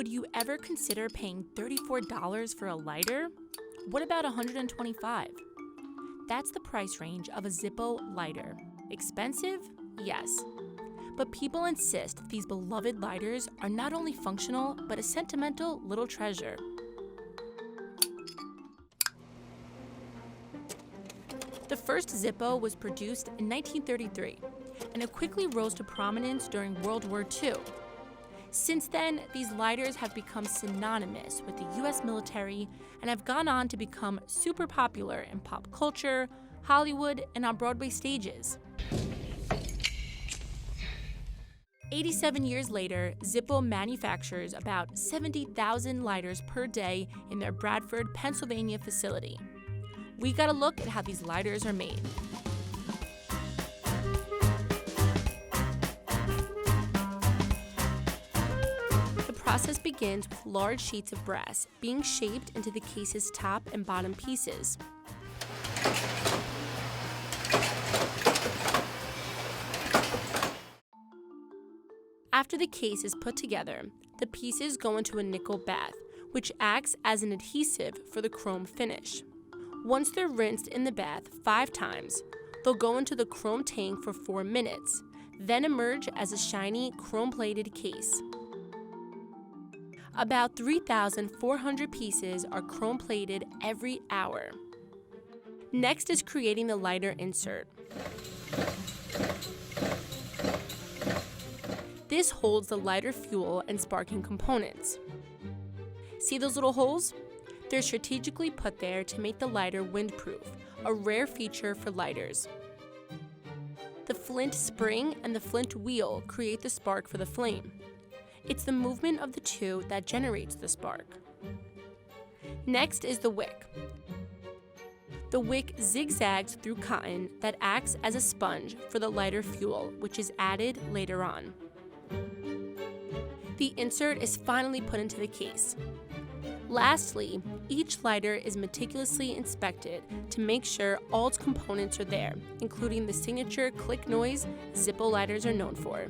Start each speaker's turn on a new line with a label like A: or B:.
A: Would you ever consider paying $34 for a lighter? What about $125? That's the price range of a Zippo lighter. Expensive? Yes. But people insist these beloved lighters are not only functional, but a sentimental little treasure. The first Zippo was produced in 1933, and it quickly rose to prominence during World War II. Since then, these lighters have become synonymous with the US military and have gone on to become super popular in pop culture, Hollywood, and on Broadway stages. 87 years later, Zippo manufactures about 70,000 lighters per day in their Bradford, Pennsylvania facility. We got a look at how these lighters are made. The process begins with large sheets of brass being shaped into the case's top and bottom pieces. After the case is put together, the pieces go into a nickel bath, which acts as an adhesive for the chrome finish. Once they're rinsed in the bath 5 times, they'll go into the chrome tank for 4 minutes, then emerge as a shiny chrome-plated case. About 3,400 pieces are chrome-plated every hour. Next is creating the lighter insert. This holds the lighter fuel and sparking components. See those little holes? They're strategically put there to make the lighter windproof, a rare feature for lighters. The flint spring and the flint wheel create the spark for the flame. It's the movement of the two that generates the spark. Next is the wick. The wick zigzags through cotton that acts as a sponge for the lighter fuel, which is added later on. The insert is finally put into the case. Lastly, each lighter is meticulously inspected to make sure all its components are there, including the signature click noise Zippo lighters are known for.